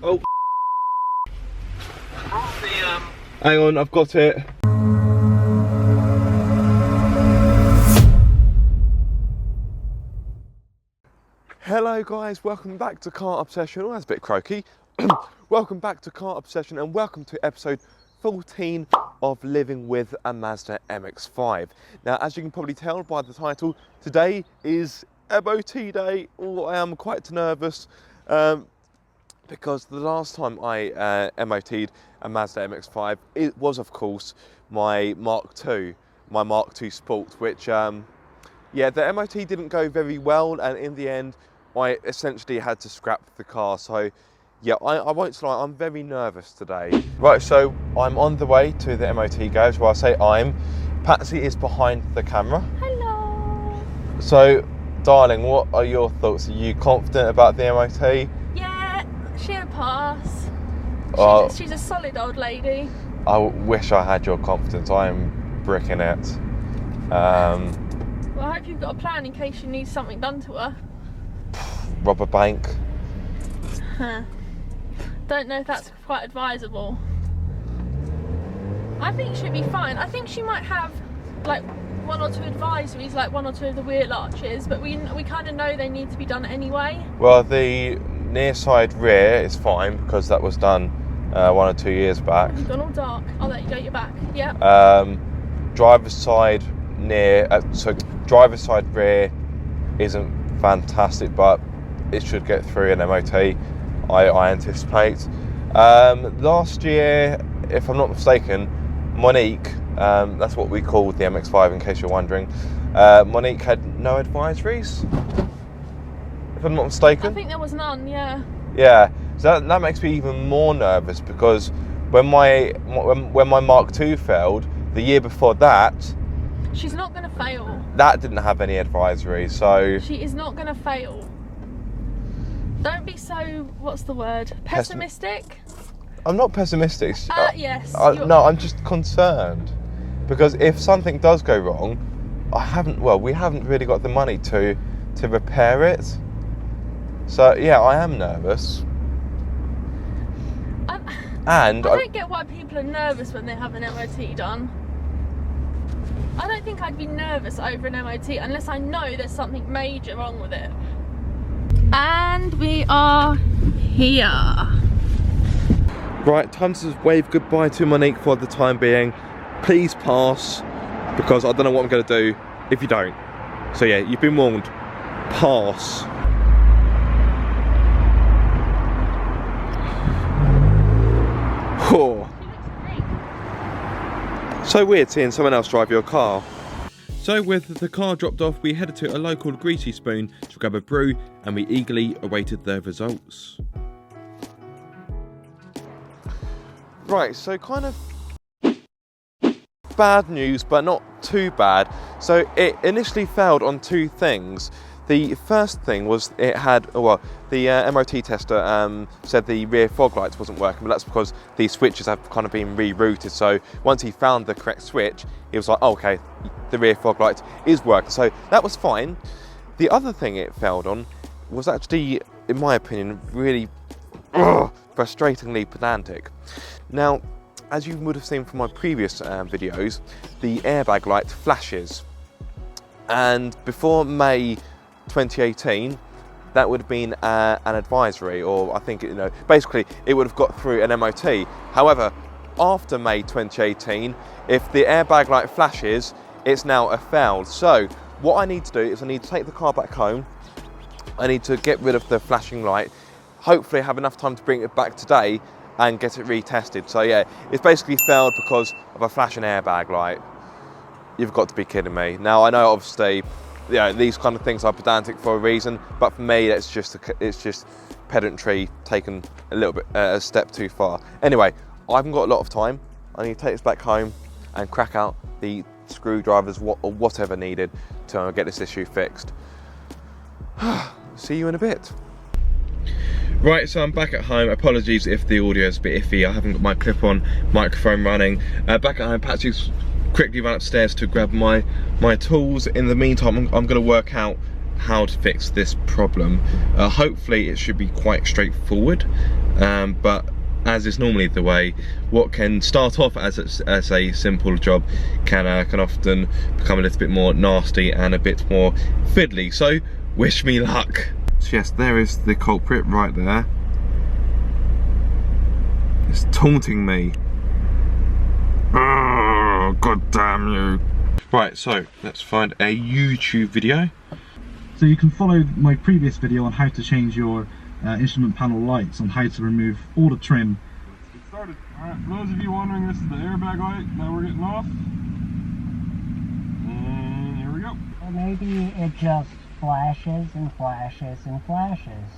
Oh. Hang on, I've got it. Hello guys, welcome back to Car Obsession. Oh, that's a bit croaky. Welcome back to Car Obsession and welcome to episode 14 of Living with a Mazda MX-5. Now, as you can probably tell by the title, today is MOT day. Oh, I am quite nervous because the last time I MOT'd a Mazda MX-5, it was of course my Mark II Sport, which yeah, the MOT didn't go very well, and in the end I essentially had to scrap the car. So yeah, I won't lie, I'm very nervous today. Right, so I'm on the way to the MOT garage. Well, I say Patsy is behind the camera. Hello. So, darling, what are your thoughts? Are you confident about the MOT? Yeah, she'll pass. She's a solid old lady. I wish I had your confidence. I am bricking it. Well, I hope you've got a plan in case you need something done to her. Rob a bank. Huh. Don't know if that's quite advisable. I think she'll be fine. I think she might have like one or two advisories, like one or two of the wheel arches, but we kind of know they need to be done anyway. Well, the near side rear is fine because that was done 1 or 2 years back. You've gone all dark. Oh, there you go, you're back. Yeah. Driver's side driver's side rear isn't fantastic, but it should get through an MOT, I anticipate. Last year, if I'm not mistaken, Monique, that's what we call the MX-5 in case you're wondering, Monique had no advisories, if I'm not mistaken. I think there was none, yeah. Yeah, so that makes me even more nervous because when my Mark II failed, the year before that, she's not going to fail. That didn't have any advisory, so... She is not going to fail. Don't be so, what's the word, pessimistic? I'm not pessimistic. Yes. No, I'm just concerned. Because if something does go wrong, we haven't really got the money to repair it. So, yeah, I am nervous. I don't get why people are nervous when they have an MOT done. I don't think I'd be nervous over an MOT unless I know there's something major wrong with it. And we are here. Right, time to wave goodbye to Monique for the time being. Please pass, because I don't know what I'm going to do if you don't. So yeah, you've been warned. Pass. Oh. So weird seeing someone else drive your car. So with the car dropped off, we headed to a local Greasy Spoon to grab a brew, and we eagerly awaited their results. Right, so kind of bad news, but not too bad. So it initially failed on two things. The first thing was it had, the MOT tester said the rear fog lights wasn't working, but that's because these switches have kind of been rerouted. So once he found the correct switch, he was like, oh, okay, the rear fog light is working. So that was fine. The other thing it failed on was actually, in my opinion, really frustratingly pedantic. Now, as you would have seen from my previous videos, the airbag light flashes. And before May 2018, that would have been an advisory, or I think, basically it would have got through an MOT. However, after May 2018, if the airbag light flashes, it's now a failed. So what I need to do is I need to take the car back home. I need to get rid of the flashing light, hopefully have enough time to bring it back today and get it retested. So yeah, it's basically failed because of a flashing airbag light. You've got to be kidding me. Now I know obviously, these kind of things are pedantic for a reason, but for me it's just pedantry taken a little bit a step too far. Anyway, I haven't got a lot of time. I need to take this back home and crack out the screwdrivers or whatever needed to get this issue fixed. See you in a bit. Right, so I'm back at home. Apologies if the audio is a bit iffy. I haven't got my clip-on microphone running. Back at home, Patsy's quickly run upstairs to grab my tools. In the meantime, I'm going to work out how to fix this problem. Hopefully it should be quite straightforward. but as is normally the way, what can start off as a simple job can often become a little bit more nasty and a bit more fiddly. So wish me luck. So yes, there is the culprit right there. It's taunting me. Oh, god damn you. Right, so let's find a YouTube video. So you can follow my previous video on how to change your instrument panel lights, on how to remove all the trim. Let's get started. Alright, for those of you wondering, this is the airbag light. Now we're getting off. And here we go. Or maybe it just flashes and flashes and flashes.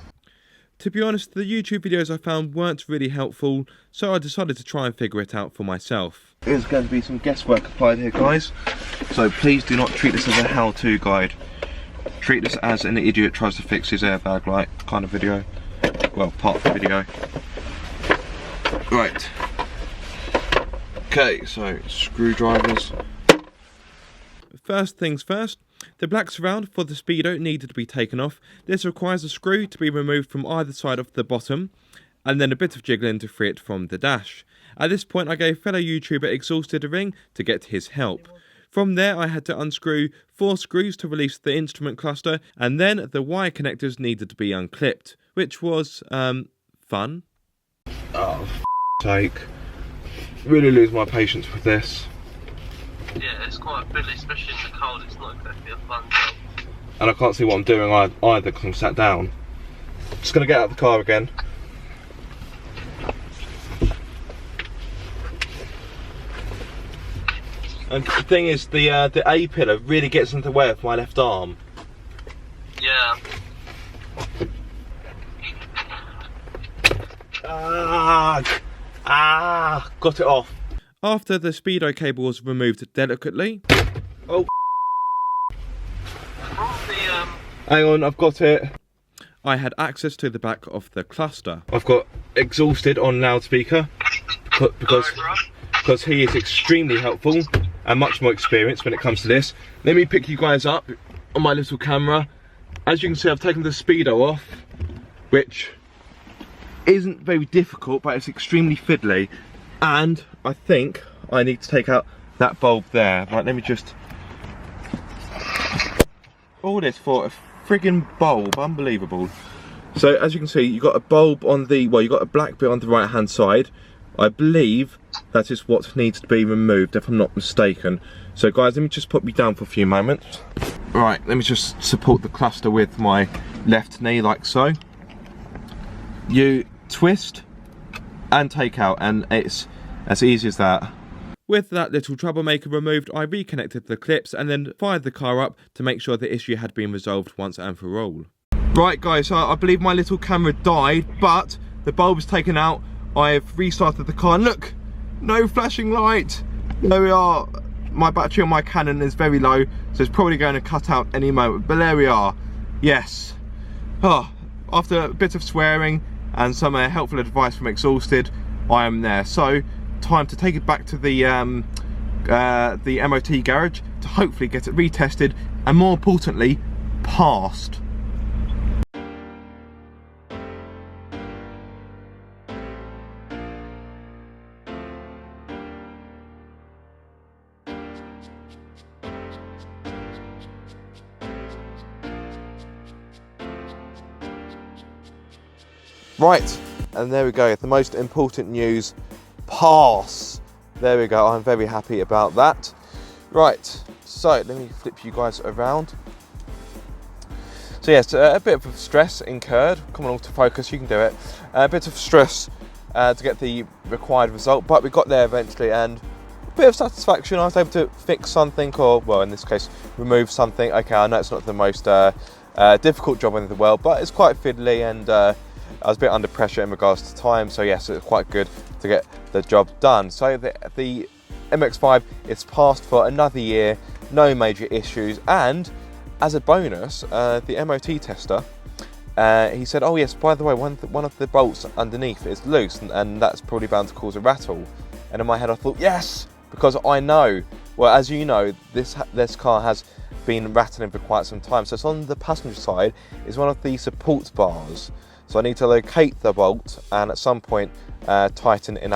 To be honest, the YouTube videos I found weren't really helpful, so I decided to try and figure it out for myself. There's going to be some guesswork applied here, guys, so please do not treat this as a how-to guide. Treat this as an idiot tries to fix his airbag light kind of video. Well, part of the video. Right. Okay, so screwdrivers. First things first, the black surround for the speedo needed to be taken off. This requires a screw to be removed from either side of the bottom, and then a bit of jiggling to free it from the dash. At this point I gave fellow YouTuber Exhausted a ring to get his help. From there I had to unscrew 4 screws to release the instrument cluster, and then the wire connectors needed to be unclipped, which was, fun. Oh, f***'s sake. Really lose my patience with this. Yeah, it's quite fiddly, especially in the cold. It's not exactly a fun job. And I can't see what I'm doing either because I'm sat down. Just going to get out of the car again. And the thing is, the A pillar really gets in the way of my left arm. Yeah. Got it off. After the speedo cable was removed delicately. Oh. Hang on, I've got it. I had access to the back of the cluster. I've got Exhausted on loudspeaker because he is extremely helpful and much more experienced when it comes to this. Let me pick you guys up on my little camera. As you can see, I've taken the speedo off, which isn't very difficult, but it's extremely fiddly. And I think I need to take out that bulb there. Right, let me just... All this for a friggin' bulb, unbelievable. So as you can see, you've got a bulb on the, well, you've got a black bit on the right hand side. I believe that is what needs to be removed, if I'm not mistaken. So guys, let me just put me down for a few moments. Right, let me just support the cluster with my left knee like so. You twist and take out, and it's as easy as that. With that little troublemaker removed, I reconnected the clips and then fired the car up to make sure the issue had been resolved once and for all. Right guys, so I believe my little camera died, but the bulb is taken out. I've restarted the car, and look, no flashing light. There we are. My battery on my Canon is very low, so it's probably going to cut out any moment, but there we are. Yes. Oh, after a bit of swearing and some helpful advice from Exhausted, I am there. So time to take it back to the MOT garage to hopefully get it retested and, more importantly, passed. Right, and there we go, the most important news, pass. There we go, I'm very happy about that. Right, so let me flip you guys around. So yes, a bit of stress incurred. Come on, all to focus, you can do it. A bit of stress to get the required result, but we got there eventually, and a bit of satisfaction. I was able to fix something, or, well, in this case, remove something. Okay, I know it's not the most difficult job in the world, but it's quite fiddly, and I was a bit under pressure in regards to time, so yes, it's quite good to get the job done. So the MX-5 is passed for another year, no major issues, and as a bonus, the MOT tester, he said, oh yes, by the way, one of the bolts underneath is loose, and that's probably bound to cause a rattle. And in my head I thought, yes, because I know, well, as you know, this car has been rattling for quite some time. So it's on the passenger side, is one of the support bars. So I need to locate the bolt and at some point tighten it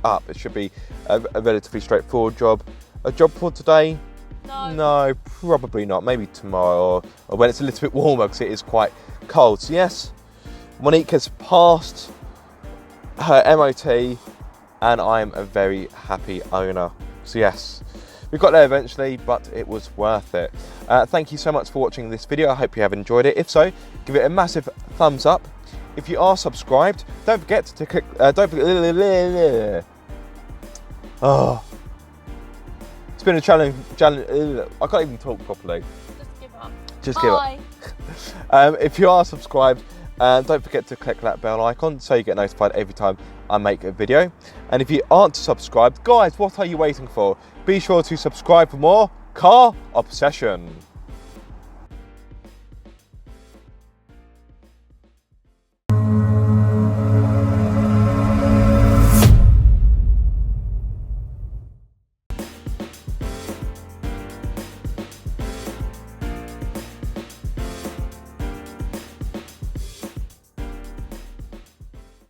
up. It should be a relatively straightforward job. A job for today? No, probably not. Maybe tomorrow or when it's a little bit warmer because it is quite cold. So yes, Monique has passed her MOT and I'm a very happy owner. So yes, we got there eventually, but it was worth it. Thank you so much for watching this video. I hope you have enjoyed it. If so, give it a massive thumbs up. If you are subscribed, don't forget to click. It's been a challenge. I can't even talk properly. Just give up. Just give up. If you are subscribed, don't forget to click that bell icon so you get notified every time I make a video. And if you aren't subscribed, guys, what are you waiting for? Be sure to subscribe for more car obsession.